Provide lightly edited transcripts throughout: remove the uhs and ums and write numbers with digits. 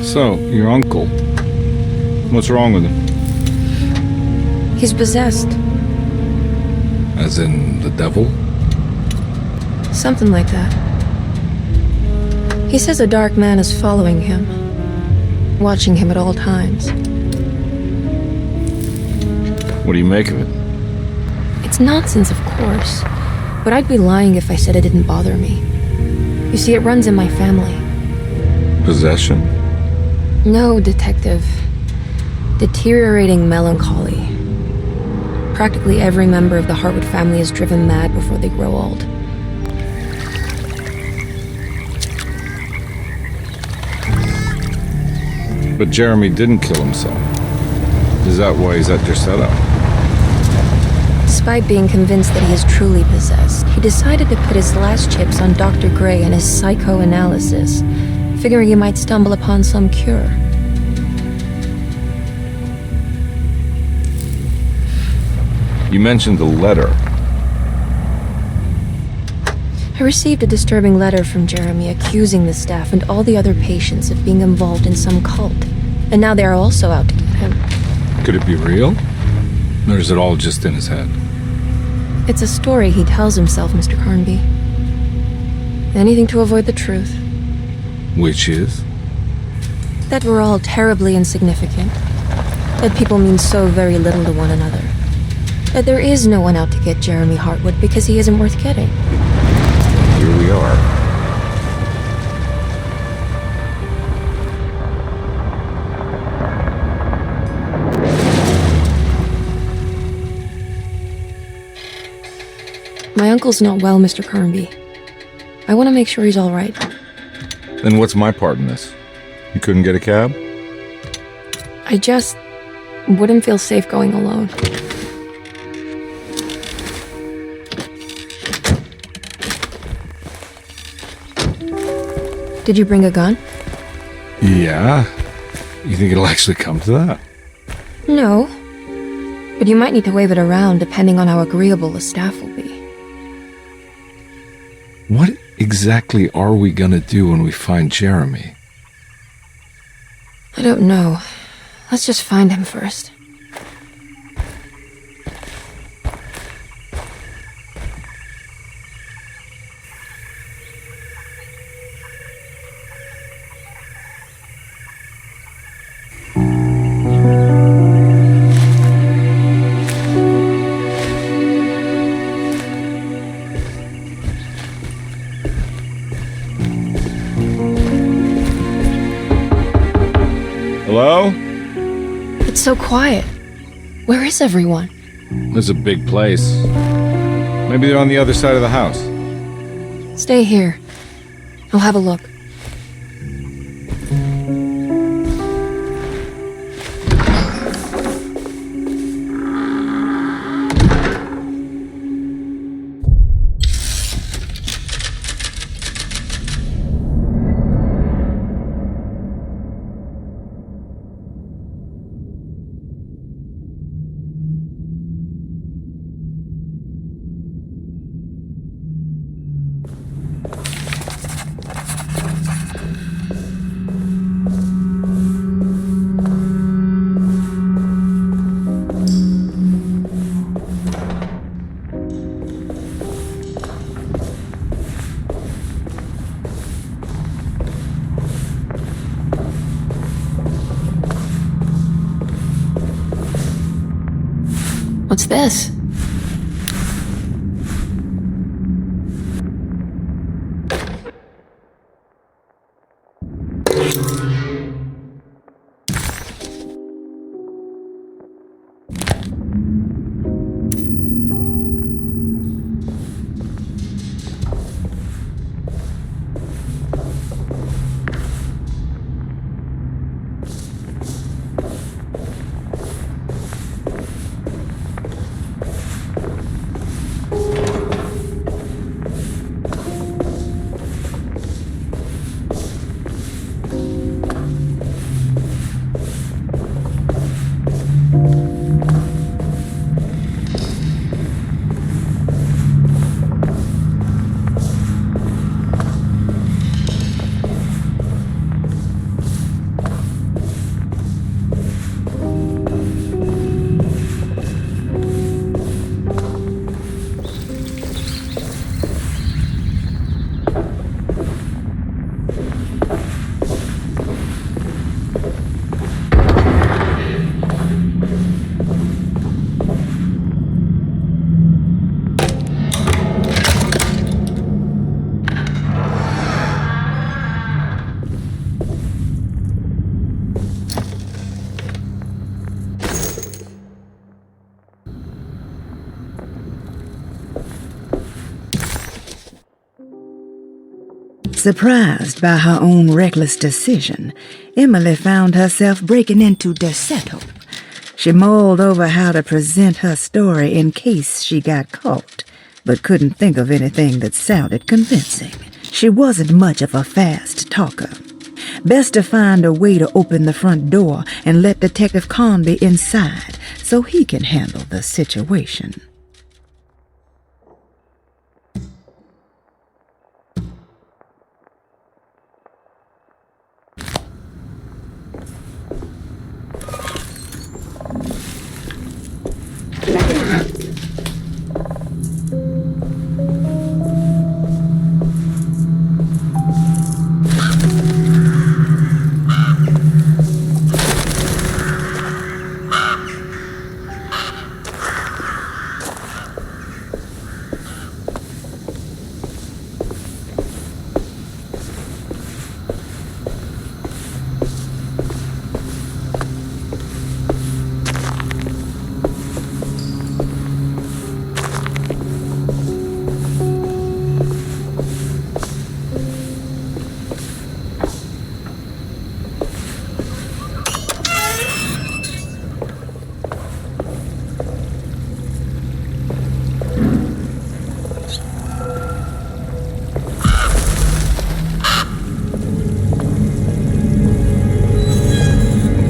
So, your uncle. What's wrong with him? He's possessed. As in the devil? Something like that. He says a dark man is following him, watching him at all times. What do you make of it? It's nonsense, of course, but I'd be lying if I said it didn't bother me. You see, it runs in my family. Possession? No, Detective. Deteriorating melancholy. Practically every member of the Hartwood family is driven mad before they grow old. But Jeremy didn't kill himself. Is that why he's at your setup? Despite being convinced that he is truly possessed, he decided to put his last chips on Dr. Gray and his psychoanalysis, figuring he might stumble upon some cure. You mentioned the letter. I received a disturbing letter from Jeremy accusing the staff and all the other patients of being involved in some cult, and now they are also out to get him. Could it be real? Or is it all just in his head? It's a story he tells himself, Mr. Carnby. Anything to avoid the truth. Which is? That we're all terribly insignificant. That people mean so very little to one another. That there is no one out to get Jeremy Hartwood because he isn't worth getting. Here we are. My uncle's not well, Mr. Carnby. I want to make sure he's all right. Then what's my part in this? You couldn't get a cab? I just wouldn't feel safe going alone. Did you bring a gun? Yeah. You think it'll actually come to that? No. But you might need to wave it around depending on how agreeable the staff will be. What exactly are we gonna do when we find Jeremy? I don't know. Let's just find him first. Hello? It's so quiet. Where is everyone? This is a big place. Maybe they're on the other side of the house. Stay here. I'll have a look. What's this? Surprised by her own reckless decision, Emily found herself breaking into Derceto. She mulled over how to present her story in case she got caught, but couldn't think of anything that sounded convincing. She wasn't much of a fast talker. Best to find a way to open the front door and let Detective Conby inside so he can handle the situation.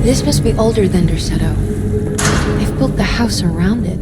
This must be older than Derceto. They've built the house around it.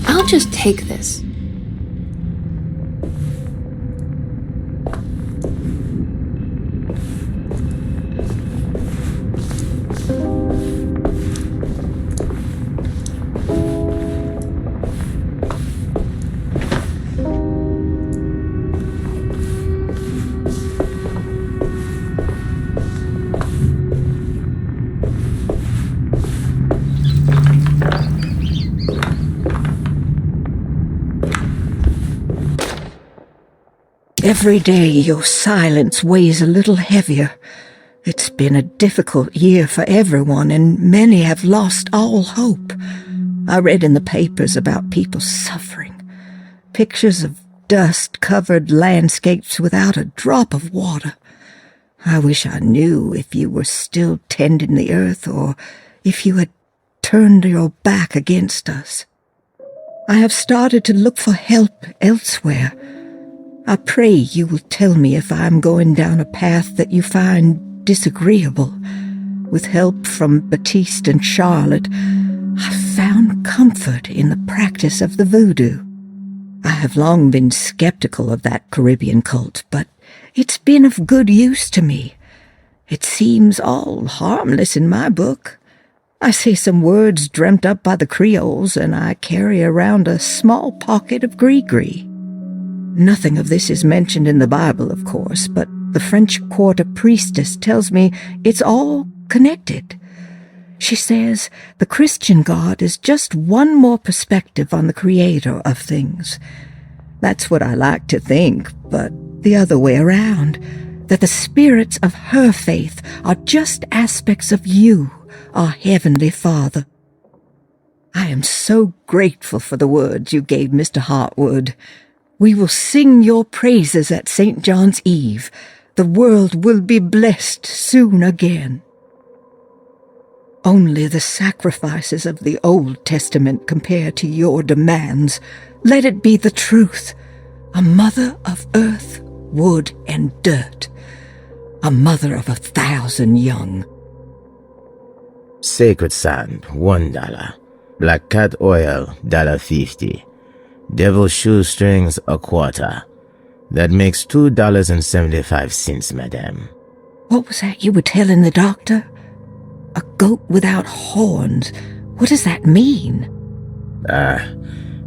I'll just take this. Every day your silence weighs a little heavier. It's been a difficult year for everyone, and many have lost all hope. I read in the papers about people suffering. Pictures of dust-covered landscapes without a drop of water. I wish I knew if you were still tending the earth or if you had turned your back against us. I have started to look for help elsewhere. I pray you will tell me if I am going down a path that you find disagreeable. With help from Baptiste and Charlotte, I found comfort in the practice of the voodoo. I have long been skeptical of that Caribbean cult, but it's been of good use to me. It seems all harmless in my book. I say some words dreamt up by the Creoles, and I carry around a small pocket of gris-gris. Nothing of this is mentioned in the Bible, of course, but the French Quarter priestess tells me it's all connected. She says the Christian God is just one more perspective on the creator of things. That's what I like to think, but the other way around, that the spirits of her faith are just aspects of you, our Heavenly Father. I am so grateful for the words you gave Mr. Hartwood. We will sing your praises at St. John's Eve. The world will be blessed soon again. Only the sacrifices of the Old Testament compare to your demands. Let it be the truth. A mother of earth, wood, and dirt. A mother of 1,000 young. Sacred sand, $1. Black cat oil, $1.50. Devil shoestrings, $0.25. That makes $2.75, madame. What was that you were telling the doctor? A goat without horns. What does that mean?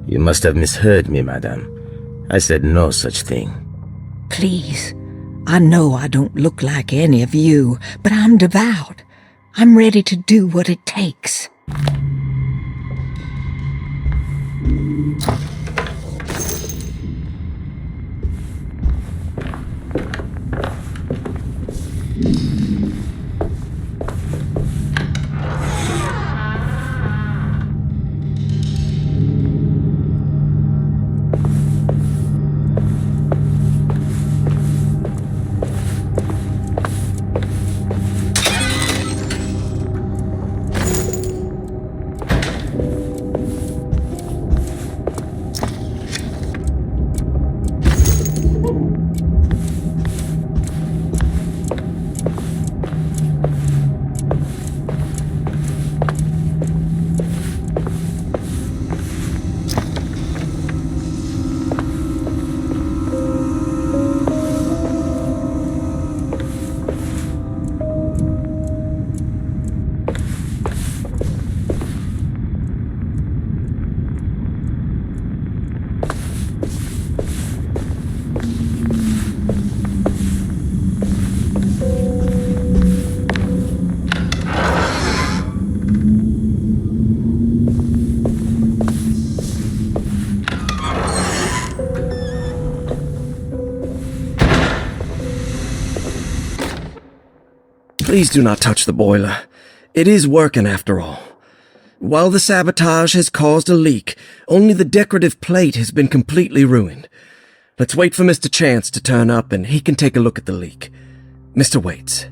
You must have misheard me, madame. I said no such thing. Please, I know I don't look like any of you, but I'm devout. I'm ready to do what it takes. Please do not touch the boiler. It is working after all. While the sabotage has caused a leak, only the decorative plate has been completely ruined. Let's wait for Mr. Chance to turn up and he can take a look at the leak. Mr. Waits.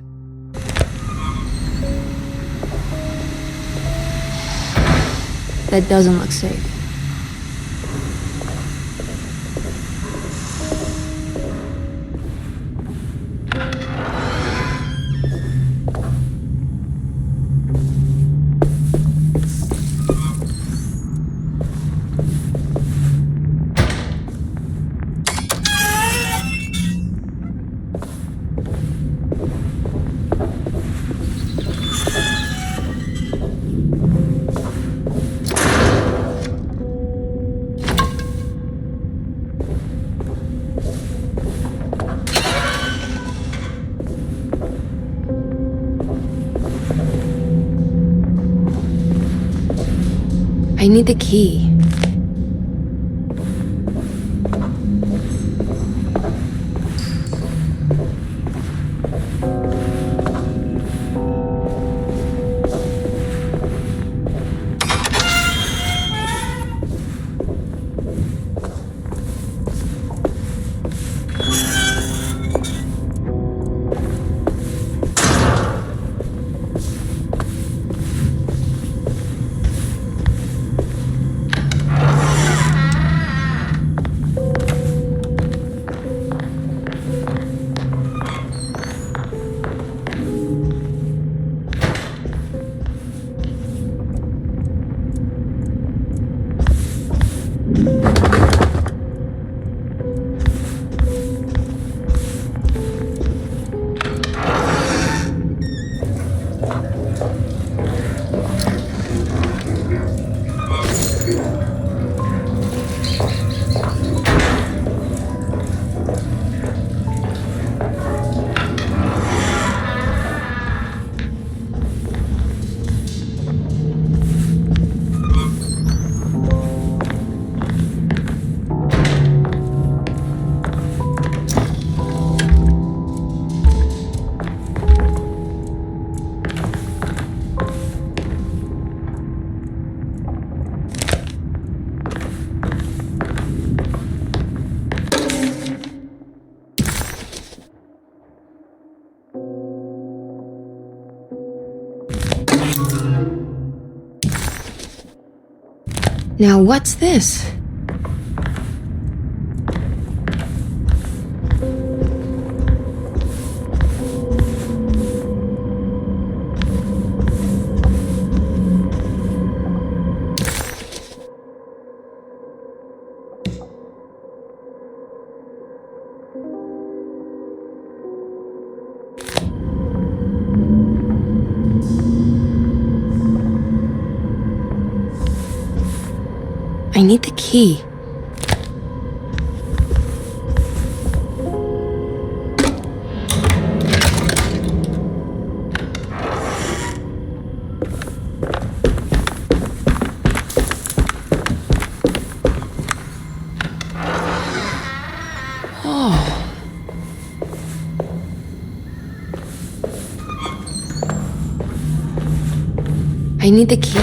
That doesn't look safe. I need the key. Now what's this? I need the key. I need the key.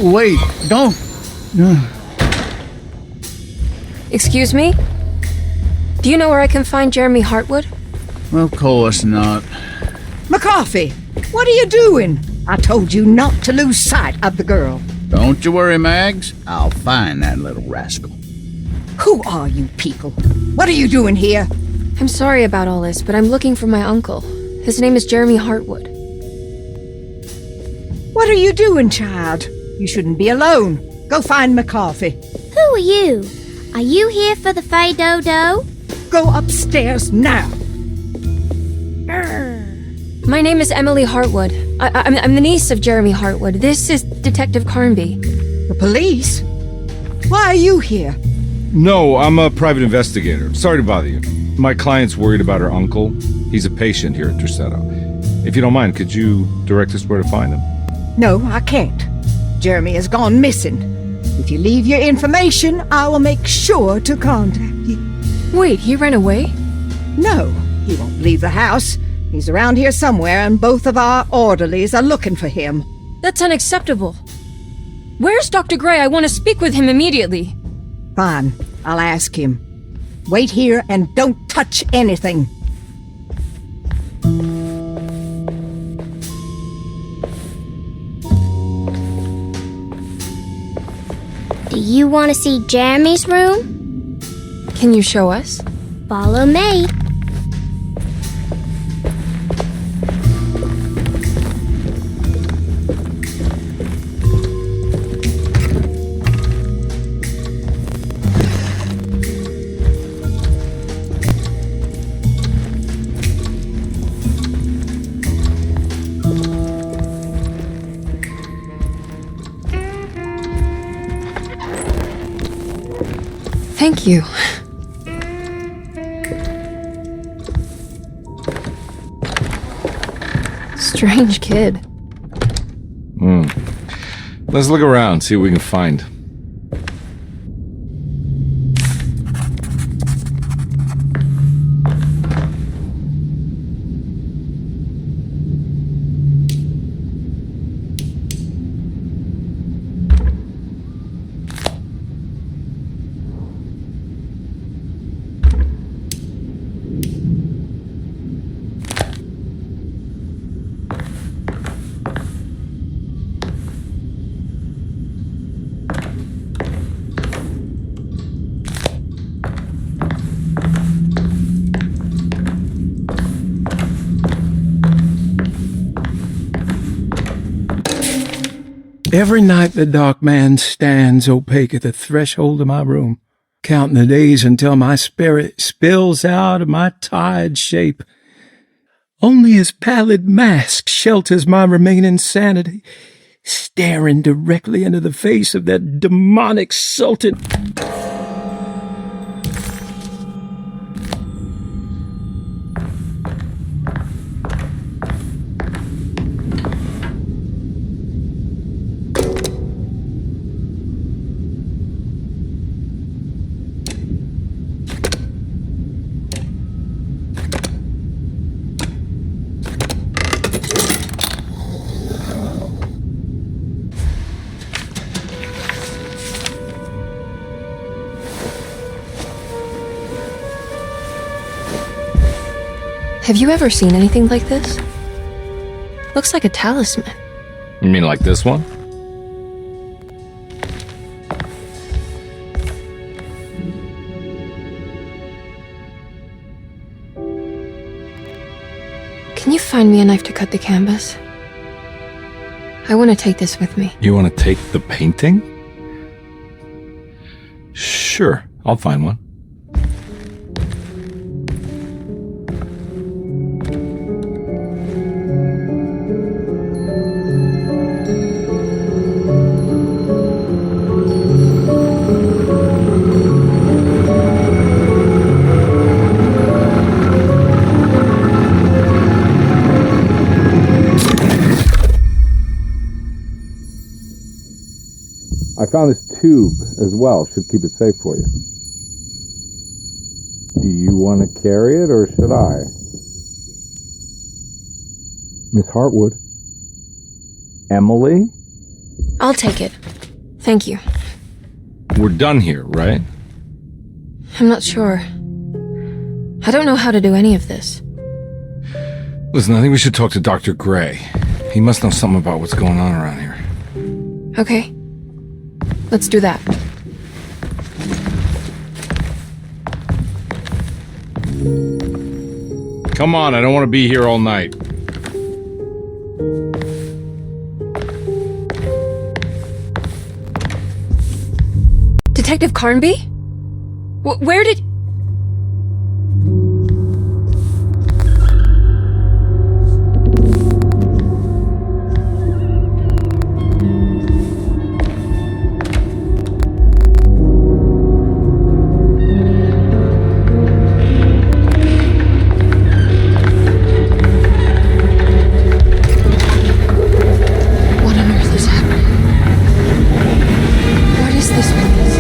Wait, don't. Excuse me? Do you know where I can find Jeremy Hartwood? Of course not. McCarthy, what are you doing? I told you not to lose sight of the girl. Don't you worry, Mags. I'll find that little rascal. Who are you people? What are you doing here? I'm sorry about all this, but I'm looking for my uncle. His name is Jeremy Hartwood. What are you doing, child? You shouldn't be alone. Go find McCarthy. Who are you? Are you here for the Fay Dodo? Go upstairs now. My name is Emily Hartwood. I'm the niece of Jeremy Hartwood. This is Detective Carnby. The police? Why are you here? No, I'm a private investigator. Sorry to bother you. My client's worried about her uncle. He's a patient here at Tercetto. If you don't mind, could you direct us where to find him? No, I can't. Jeremy has gone missing. If you leave your information, I will make sure to contact you. Wait, he ran away? No, he won't leave the house. He's around here somewhere, and both of our orderlies are looking for him. That's unacceptable. Where's Dr. Gray? I want to speak with him immediately. Fine, I'll ask him. Wait here and don't touch anything. Do you want to see Jeremy's room? Can you show us? Follow me. Thank you. Strange kid. Let's look around, see what we can find. Every night the dark man stands opaque at the threshold of my room, counting the days until my spirit spills out of my tired shape. Only his pallid mask shelters my remaining sanity, staring directly into the face of that demonic sultan. Have you ever seen anything like this? Looks like a talisman. You mean like this one? Can you find me a knife to cut the canvas? I want to take this with me. You want to take the painting? Sure, I'll find one. I found this tube as well. Should keep it safe for you. Do you want to carry it or should I? Miss Hartwood? Emily? I'll take it. Thank you. We're done here, right? I'm not sure. I don't know how to do any of this. Listen, I think we should talk to Dr. Gray. He must know something about what's going on around here. Okay. Let's do that. Come on, I don't want to be here all night. Detective Carnby? Where did... What on earth is happening? What is this place?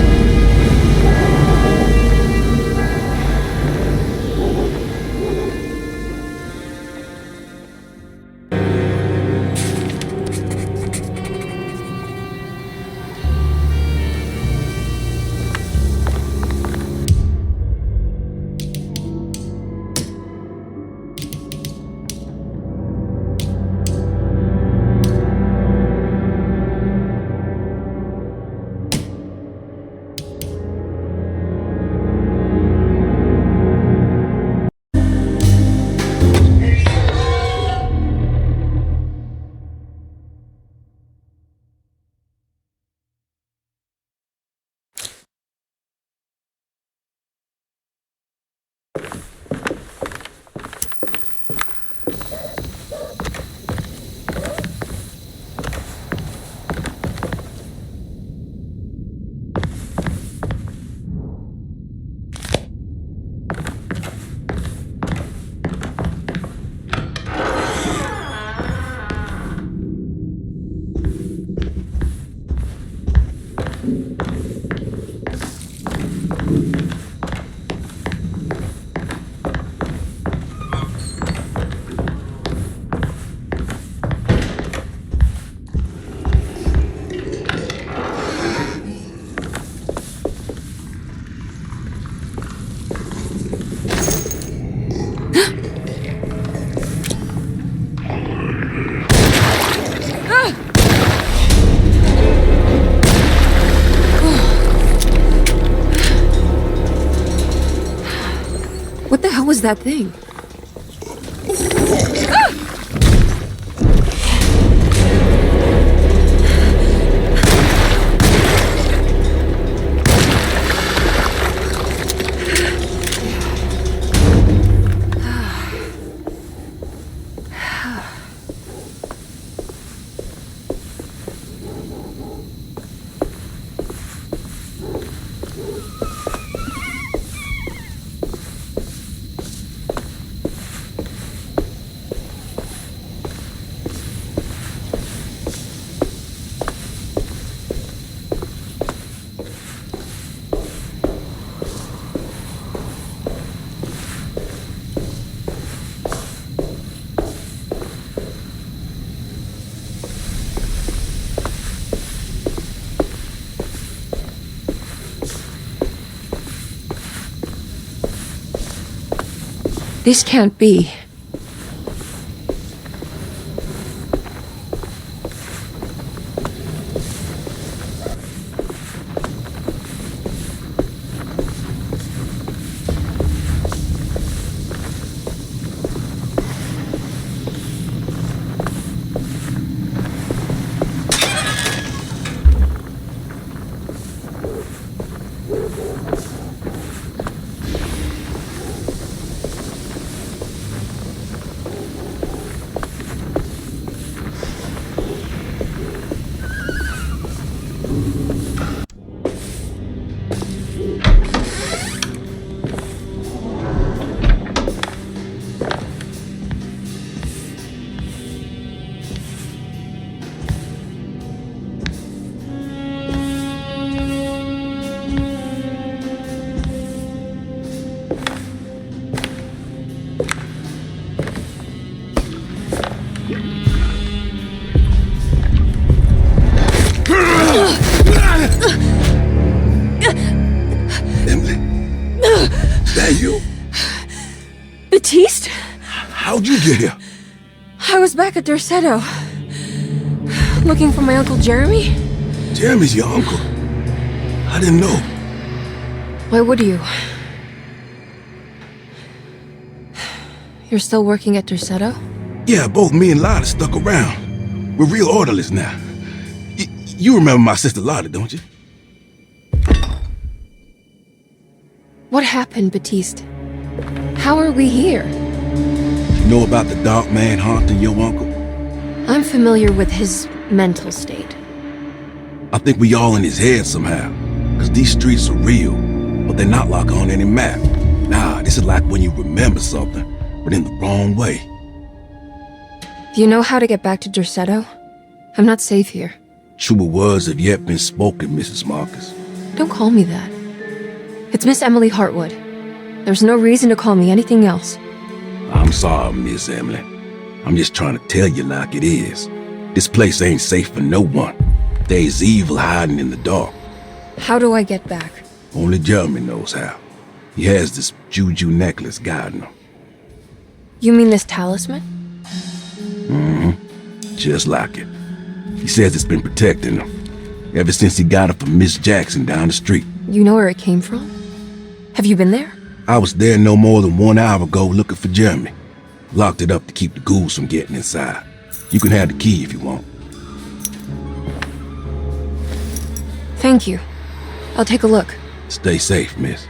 What the hell was that thing? This can't be. How'd you get here? I was back at Dorsetto. Looking for my Uncle Jeremy? Jeremy's your uncle. I didn't know. Why would you? You're still working at Dorsetto? Yeah, both me and Lottie stuck around. We're real orderlies now. You remember my sister Lottie, don't you? What happened, Baptiste? How are we here? You know about the dark man haunting your uncle? I'm familiar with his mental state. I think we all in his head somehow. Cause these streets are real, but they're not like on any map. Nah, this is like when you remember something, but in the wrong way. Do you know how to get back to Dorsetto? I'm not safe here. Truer words have yet been spoken, Mrs. Marcus. Don't call me that. It's Miss Emily Hartwood. There's no reason to call me anything else. I'm sorry, Miss Emily. I'm just trying to tell you like it is. This place ain't safe for no one. There's evil hiding in the dark. How do I get back? Only Jeremy knows how. He has this juju necklace guiding him. You mean this talisman? Just like it. He says it's been protecting him ever since he got it from Miss Jackson down the street. You know where it came from? Have you been there? I was there no more than 1 hour ago looking for Jeremy. Locked it up to keep the ghouls from getting inside. You can have the key if you want. Thank you. I'll take a look. Stay safe, miss.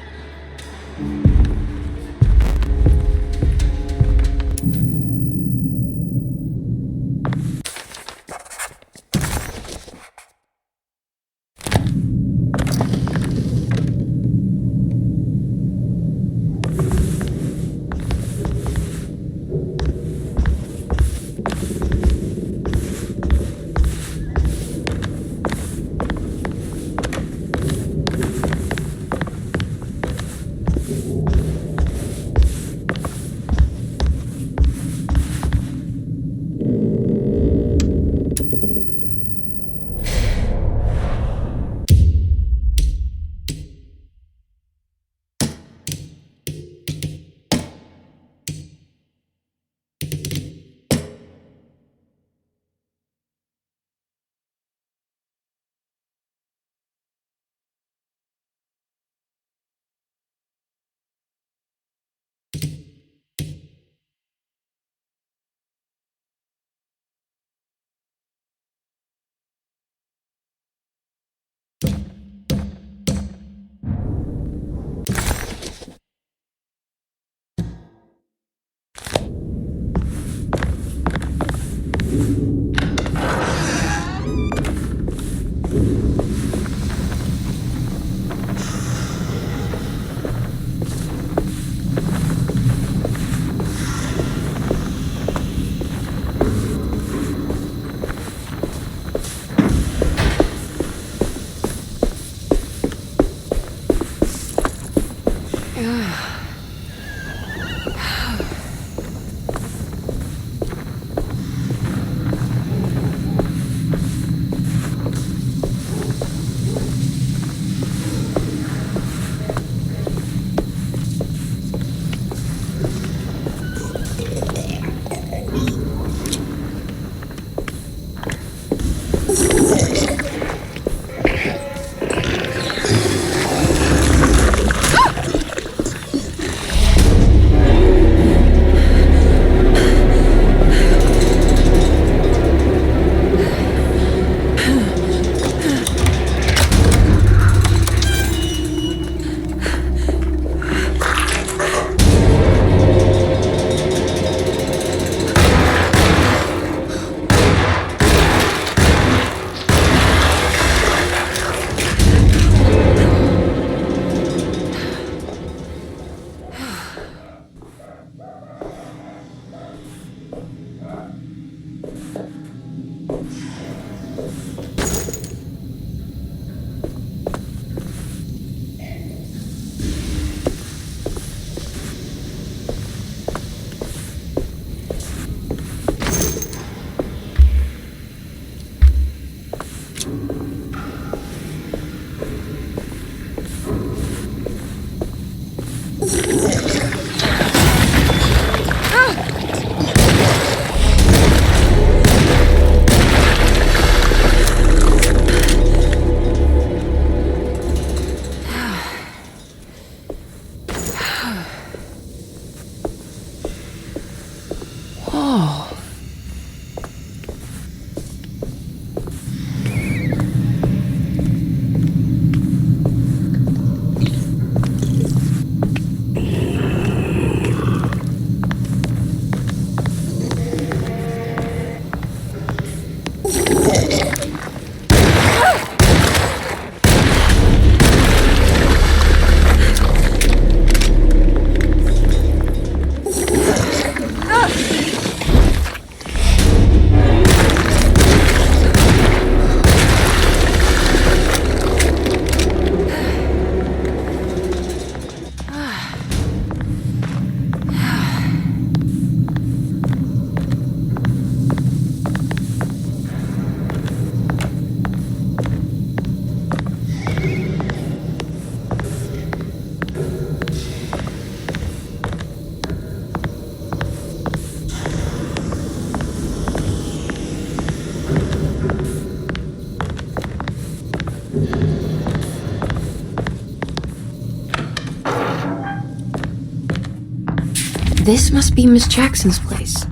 This must be Miss Jackson's place.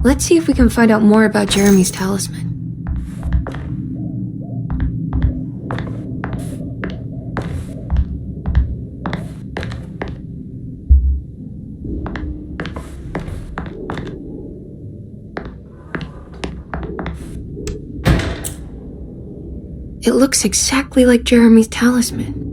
Let's see if we can find out more about Jeremy's talisman. It looks exactly like Jeremy's talisman.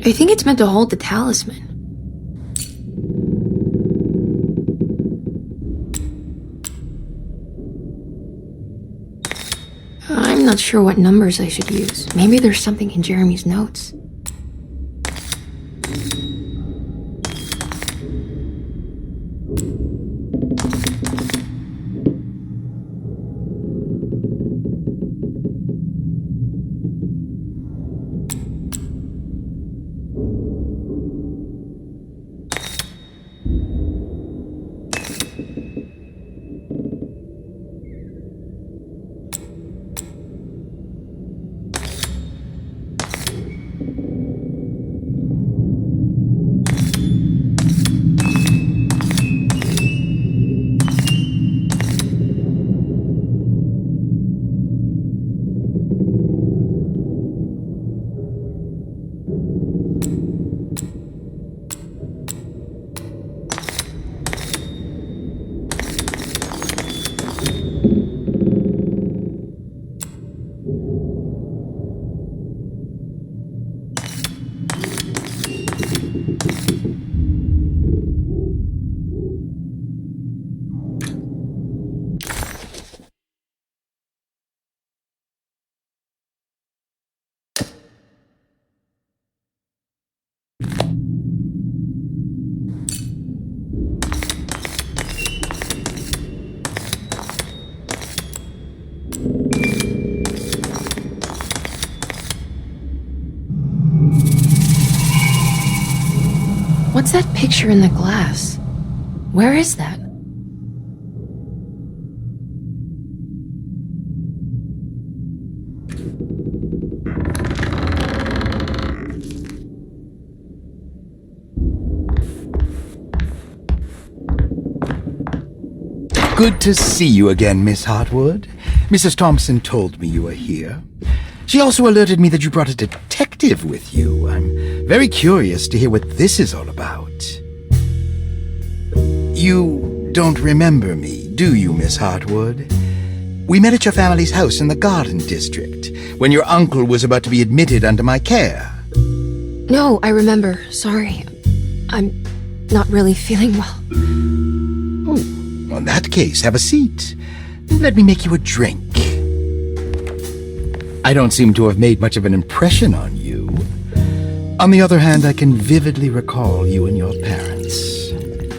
I think it's meant to hold the talisman. I'm not sure what numbers I should use. Maybe there's something in Jeremy's notes. What's that picture in the glass? Where is that? Good to see you again, Miss Hartwood. Mrs. Thompson told me you were here. She also alerted me that you brought a detective with you. I'm very curious to hear what this is all about. You don't remember me, do you, Miss Hartwood? We met at your family's house in the Garden District, when your uncle was about to be admitted under my care. No, I remember. Sorry. I'm not really feeling well. Oh, in that case, have a seat. Let me make you a drink. I don't seem to have made much of an impression on you. On the other hand, I can vividly recall you and your parents.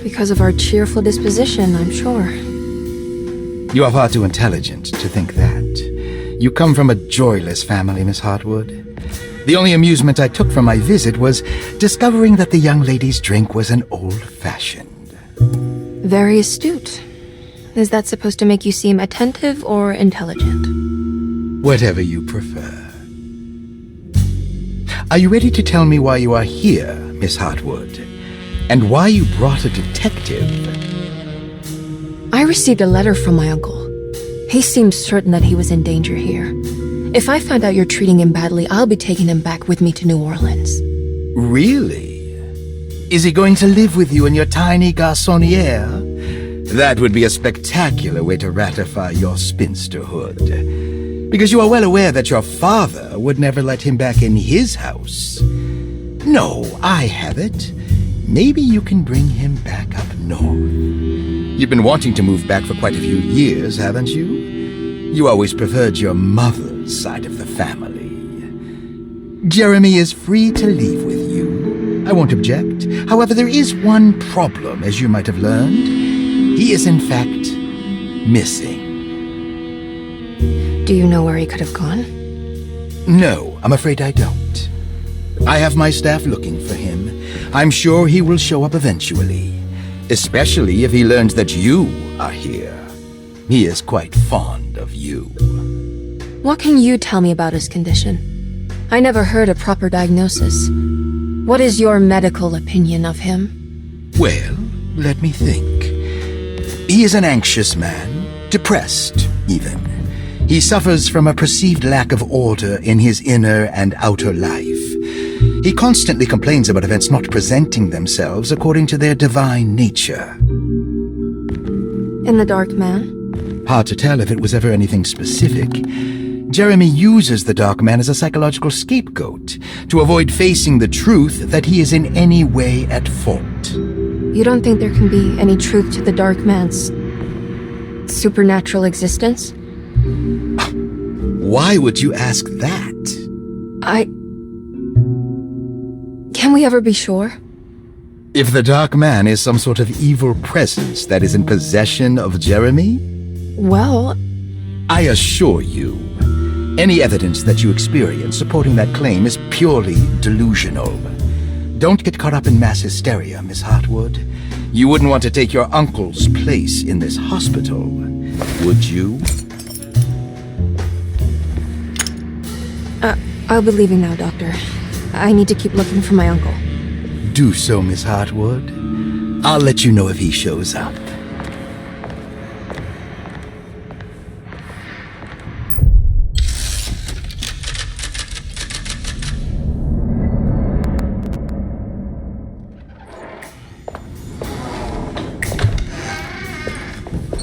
Because of our cheerful disposition, I'm sure. You are far too intelligent to think that. You come from a joyless family, Miss Hartwood. The only amusement I took from my visit was discovering that the young lady's drink was an old-fashioned. Very astute. Is that supposed to make you seem attentive or intelligent? Whatever you prefer. Are you ready to tell me why you are here, Miss Hartwood? And why you brought a detective? I received a letter from my uncle. He seems certain that he was in danger here. If I find out you're treating him badly, I'll be taking him back with me to New Orleans. Really? Is he going to live with you in your tiny garçonniere? That would be a spectacular way to ratify your spinsterhood. Because you are well aware that your father would never let him back in his house. No, I have it. Maybe you can bring him back up north. You've been wanting to move back for quite a few years, haven't you? You always preferred your mother's side of the family. Jeremy is free to leave with you. I won't object. However, there is one problem, as you might have learned. He is, in fact, missing. Do you know where he could have gone? No, I'm afraid I don't. I have my staff looking for him. I'm sure he will show up eventually, especially if he learns that you are here. He is quite fond of you. What can you tell me about his condition? I never heard a proper diagnosis. What is your medical opinion of him? Well, let me think. He is an anxious man, depressed, even. He suffers from a perceived lack of order in his inner and outer life. He constantly complains about events not presenting themselves according to their divine nature. In the Dark Man? Hard to tell if it was ever anything specific. Jeremy uses the Dark Man as a psychological scapegoat to avoid facing the truth that he is in any way at fault. You don't think there can be any truth to the Dark Man's supernatural existence? Why would you ask that? Can we ever be sure? If the Dark Man is some sort of evil presence that is in possession of Jeremy? Well, I assure you, any evidence that you experience supporting that claim is purely delusional. Don't get caught up in mass hysteria, Miss Hartwood. You wouldn't want to take your uncle's place in this hospital, would you? I'll be leaving now, Doctor. I need to keep looking for my uncle. Do so, Miss Hartwood. I'll let you know if he shows up.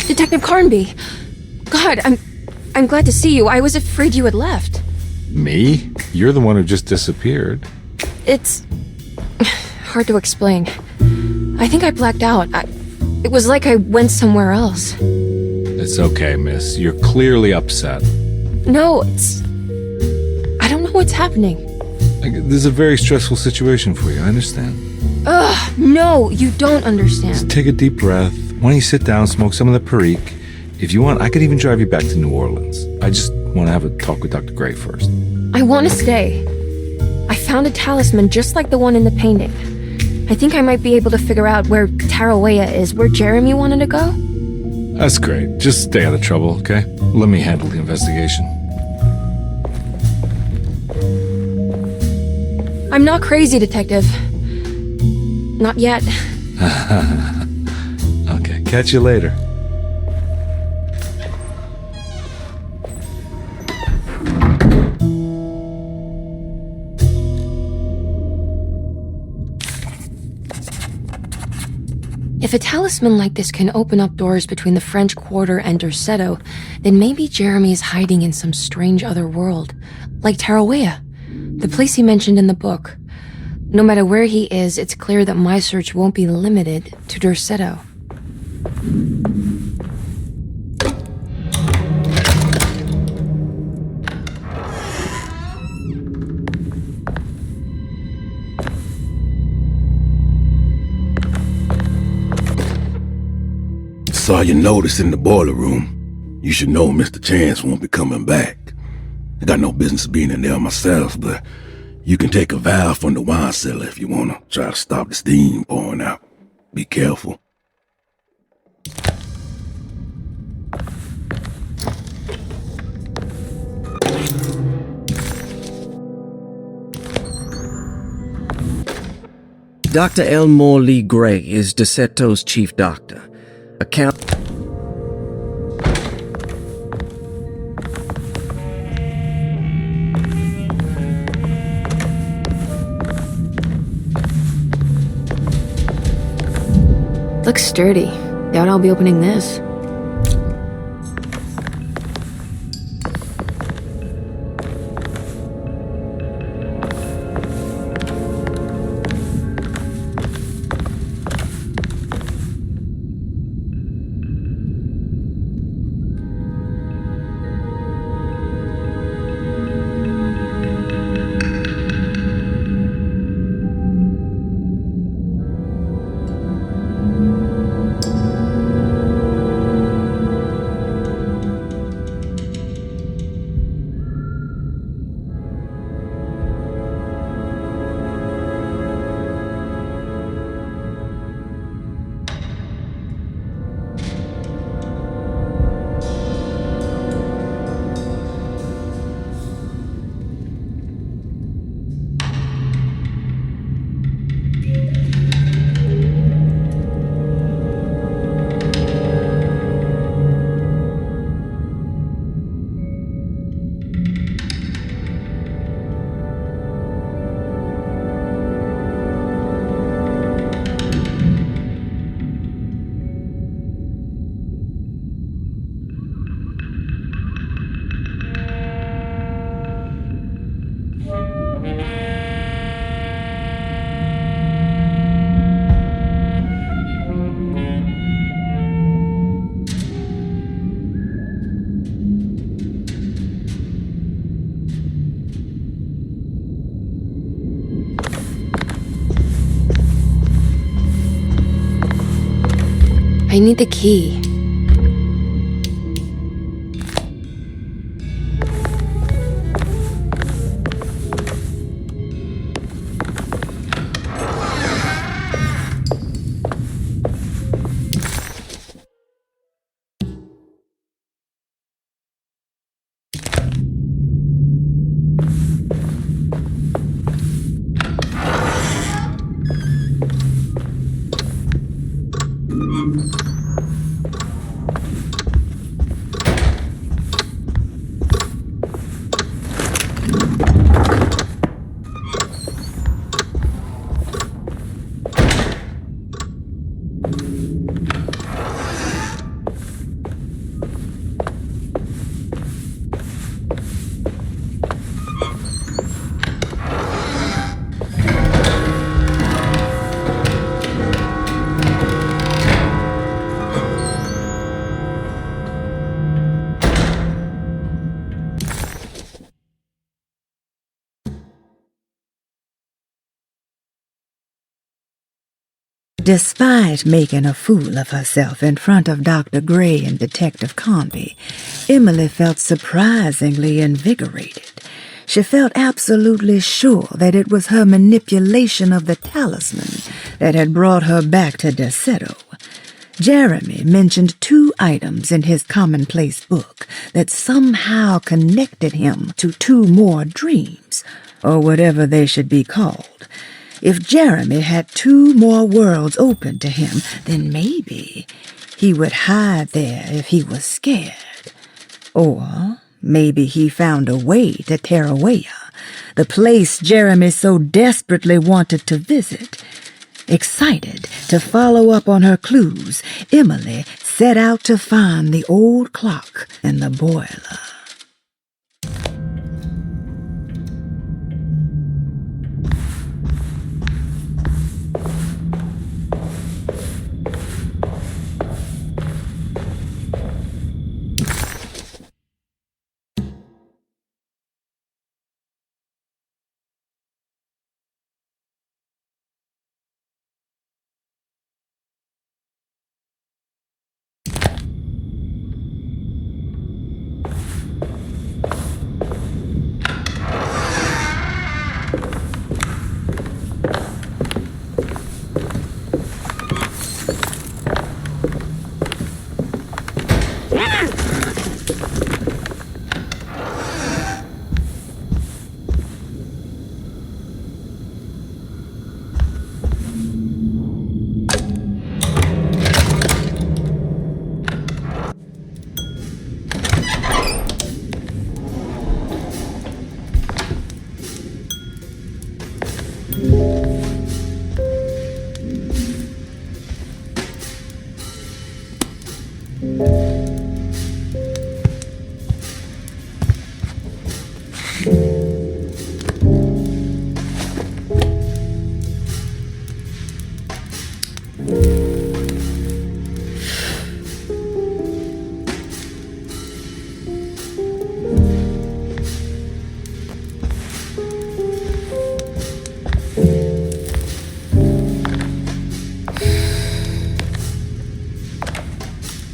Detective Carnby! God, I'm glad to see you. I was afraid you had left. Me? You're the one who just disappeared. It's hard to explain. I think I blacked out. It was like I went somewhere else. It's okay, miss. You're clearly upset. No, I don't know what's happening. This is a very stressful situation for you, I understand. Ugh, no, you don't understand. Just take a deep breath. Why don't you sit down, smoke some of the Perique? If you want, I could even drive you back to New Orleans. I just want to have a talk with Dr. Gray first. I want to stay. I found a talisman just like the one in the painting. I think I might be able to figure out where Tarawea is, where Jeremy wanted to go. That's great. Just stay out of trouble, okay? Let me handle the investigation. I'm not crazy, Detective. Not yet. Okay, catch you later. If a talisman like this can open up doors between the French Quarter and Derceto, then maybe Jeremy is hiding in some strange other world, like Tarawea, the place he mentioned in the book. No matter where he is, it's clear that my search won't be limited to Derceto. Saw your notice in the boiler room. You should know Mr. Chance won't be coming back. I got no business being in there myself, but you can take a valve from the wine cellar if you want to try to stop the steam pouring out. Be careful. Dr. Elmore Lee Gray is Deceto's chief doctor. Looks sturdy. Doubt I'll be opening this. I need the key. Despite making a fool of herself in front of Dr. Gray and Detective Conby, Emily felt surprisingly invigorated. She felt absolutely sure that it was her manipulation of the talisman that had brought her back to Derceto. Jeremy mentioned 2 items in his commonplace book that somehow connected him to 2 more dreams, or whatever they should be called. If Jeremy had 2 more worlds open to him, then maybe he would hide there if he was scared. Or maybe he found a way to Tarawea, the place Jeremy so desperately wanted to visit. Excited to follow up on her clues, Emily set out to find the old clock and the boiler.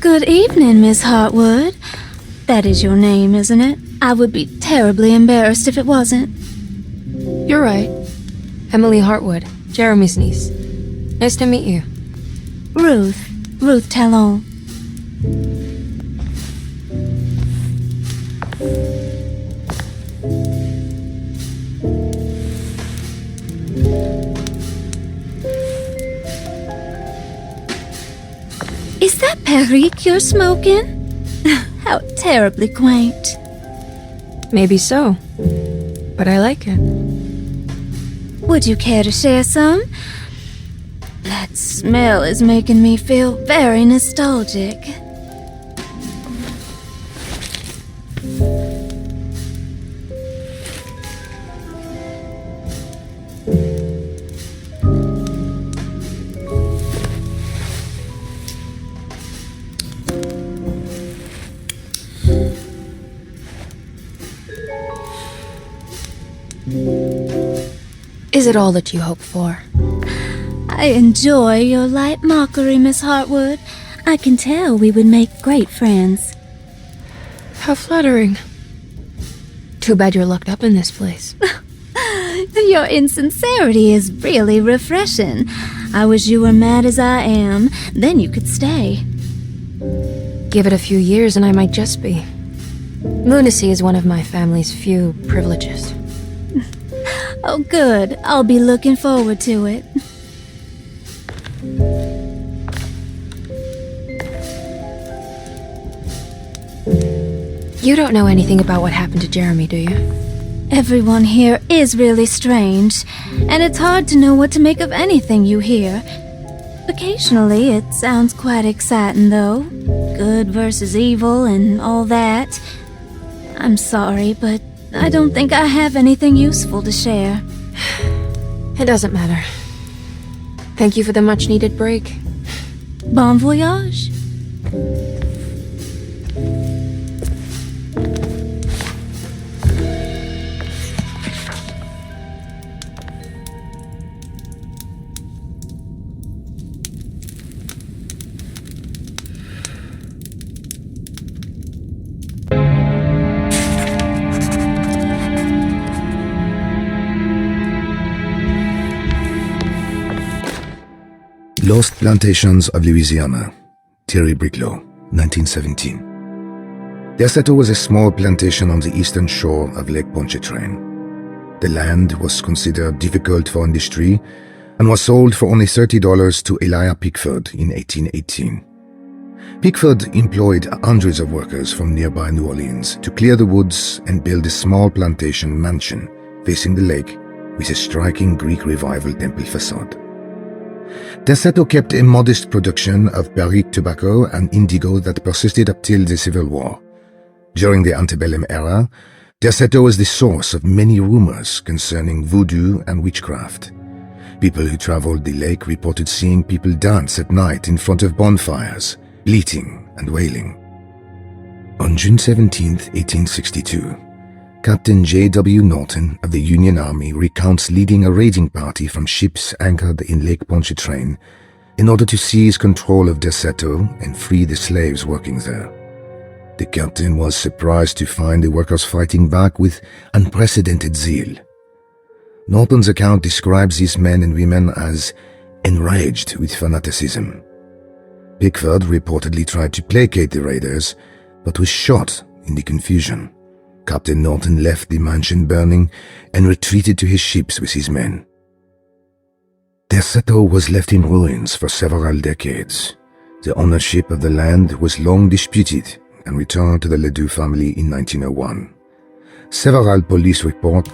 Good evening, Miss Hartwood. That is your name, isn't it? I would be terribly embarrassed if it wasn't. You're right. Emily Hartwood, Jeremy's niece. Nice to meet you. Ruth Talon. Is that Perique you're smoking? How terribly quaint. Maybe so, but I like it. Would you care to share some? That smell is making me feel very nostalgic. Is it all that you hope for? I enjoy your light mockery, Miss Hartwood. I can tell we would make great friends. How flattering. Too bad you're locked up in this place. Your insincerity is really refreshing. I wish you were mad as I am, then you could stay. Give it a few years and I might just be. Lunacy is one of my family's few privileges. Oh, good. I'll be looking forward to it. You don't know anything about what happened to Jeremy, do you? Everyone here is really strange, and it's hard to know what to make of anything you hear. Occasionally, it sounds quite exciting, though. Good versus evil and all that. I'm sorry, but I don't think I have anything useful to share. It doesn't matter. Thank you for the much-needed break. Bon voyage. Lost Plantations of Louisiana, Thierry Briclot, 1917. Derceto was a small plantation on the eastern shore of Lake Pontchartrain. The land was considered difficult for industry and was sold for only $30 to Elijah Pickford in 1818. Pickford employed hundreds of workers from nearby New Orleans to clear the woods and build a small plantation mansion facing the lake with a striking Greek Revival temple facade. Derceto kept a modest production of Barrique tobacco and indigo that persisted up till the Civil War. During the antebellum era, Derceto was the source of many rumors concerning voodoo and witchcraft. People who traveled the lake reported seeing people dance at night in front of bonfires, bleating and wailing. On June 17, 1862, Captain J.W. Norton of the Union Army recounts leading a raiding party from ships anchored in Lake Pontchartrain in order to seize control of Derceto and free the slaves working there. The captain was surprised to find the workers fighting back with unprecedented zeal. Norton's account describes these men and women as enraged with fanaticism. Pickford reportedly tried to placate the raiders, but was shot in the confusion. Captain Norton left the mansion burning and retreated to his ships with his men. Derceto was left in ruins for several decades. The ownership of the land was long disputed and returned to the Ledoux family in 1901. Several police reports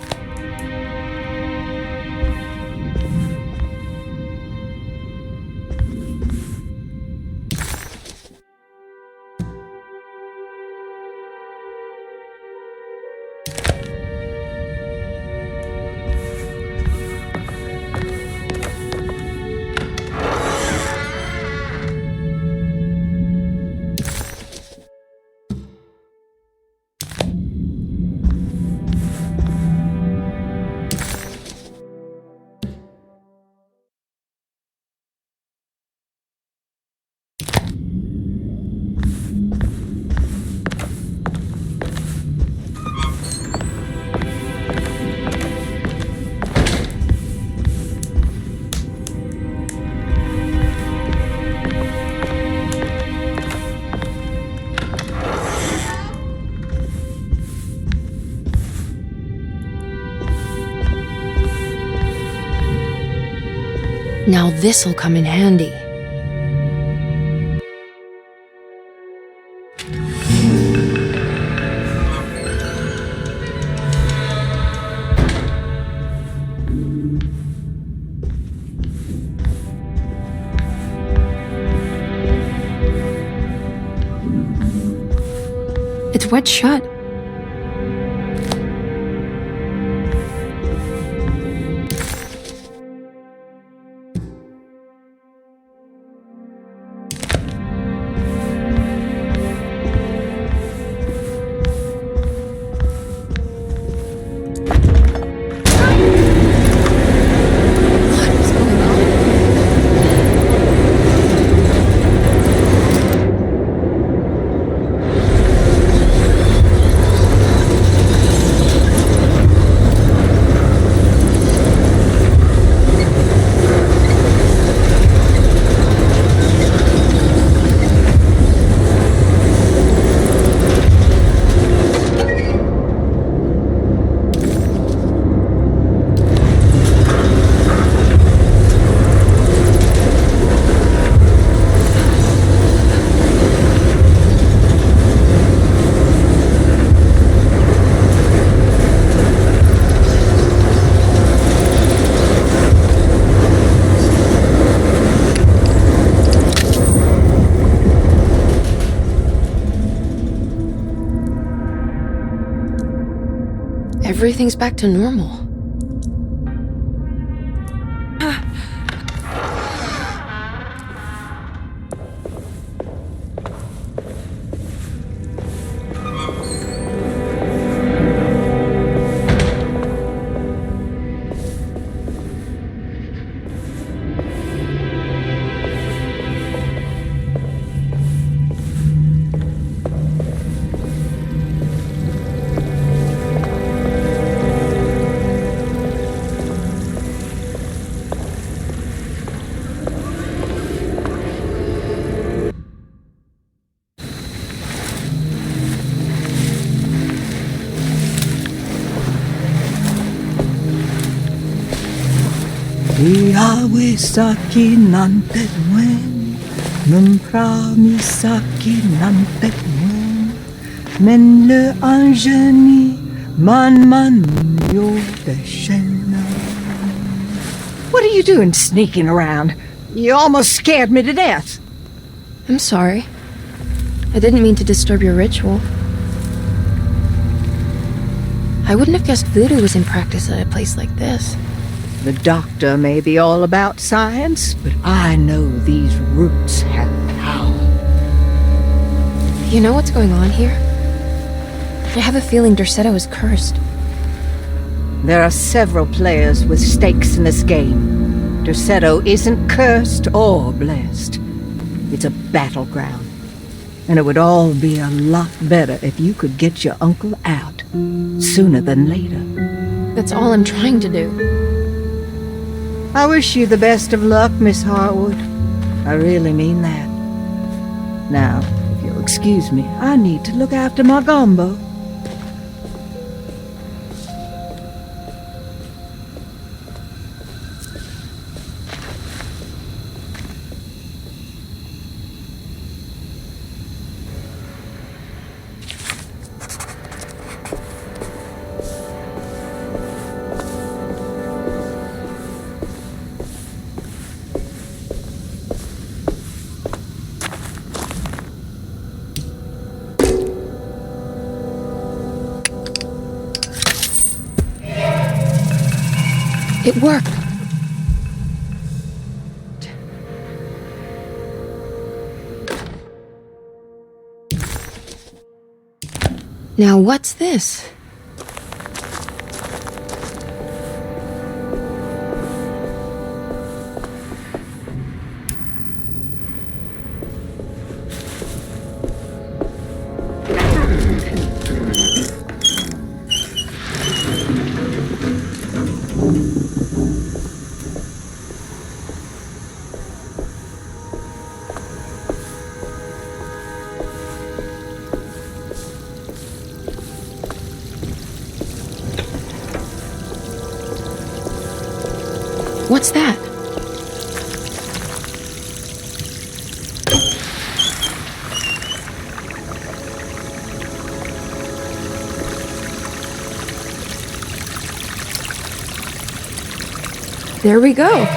Now this'll come in handy. It's wet shut. Everything's back to normal. Iawe saki nampet wen, memprami saki nampet wen, men le anjeni man yo deshena. What are you doing sneaking around? You almost scared me to death. I'm sorry. I didn't mean to disturb your ritual. I wouldn't have guessed voodoo was in practice at a place like this. The doctor may be all about science, but I know these roots have power. You know what's going on here? I have a feeling Derceto is cursed. There are several players with stakes in this game. Derceto isn't cursed or blessed. It's a battleground. And it would all be a lot better if you could get your uncle out sooner than later. That's all I'm trying to do. I wish you the best of luck, Miss Harwood. I really mean that. Now, if you'll excuse me, I need to look after my gumbo. It worked. Now what's this? What's that? There we go.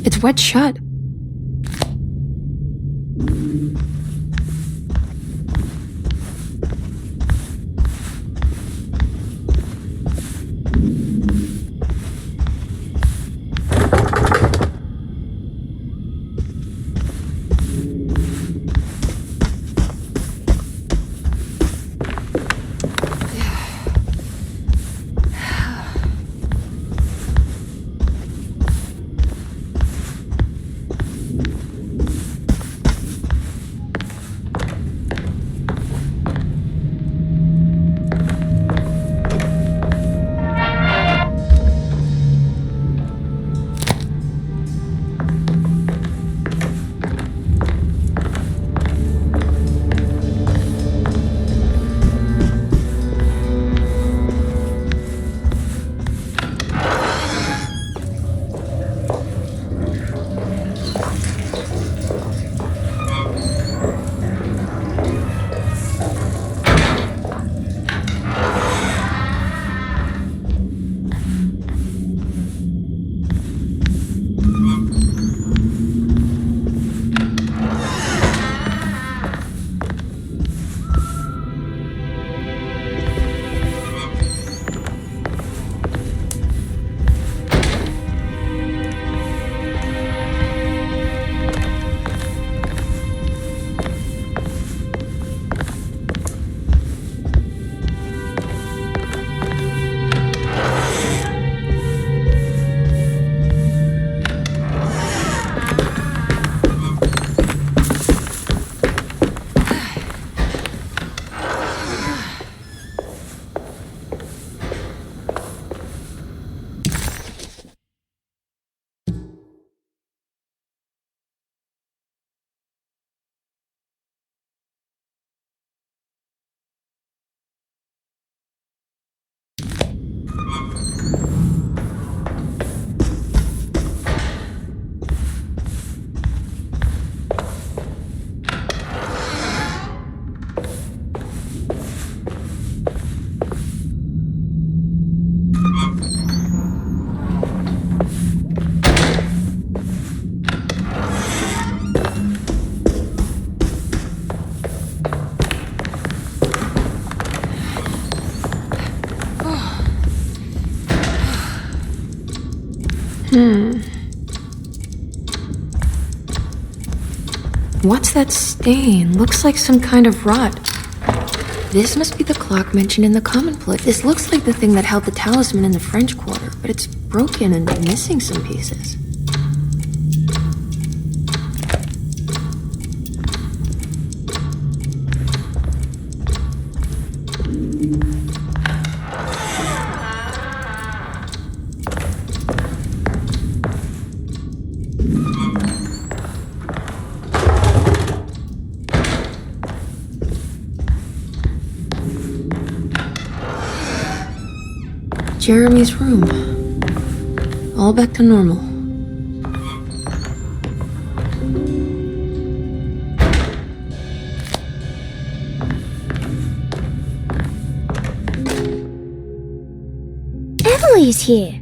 It's wedged shut. What's that stain? Looks like some kind of rot. This must be the clock mentioned in the commonplace. This looks like the thing that held the talisman in the French Quarter, but it's broken and missing some pieces. Jeremy's room. All back to normal. Emily's here.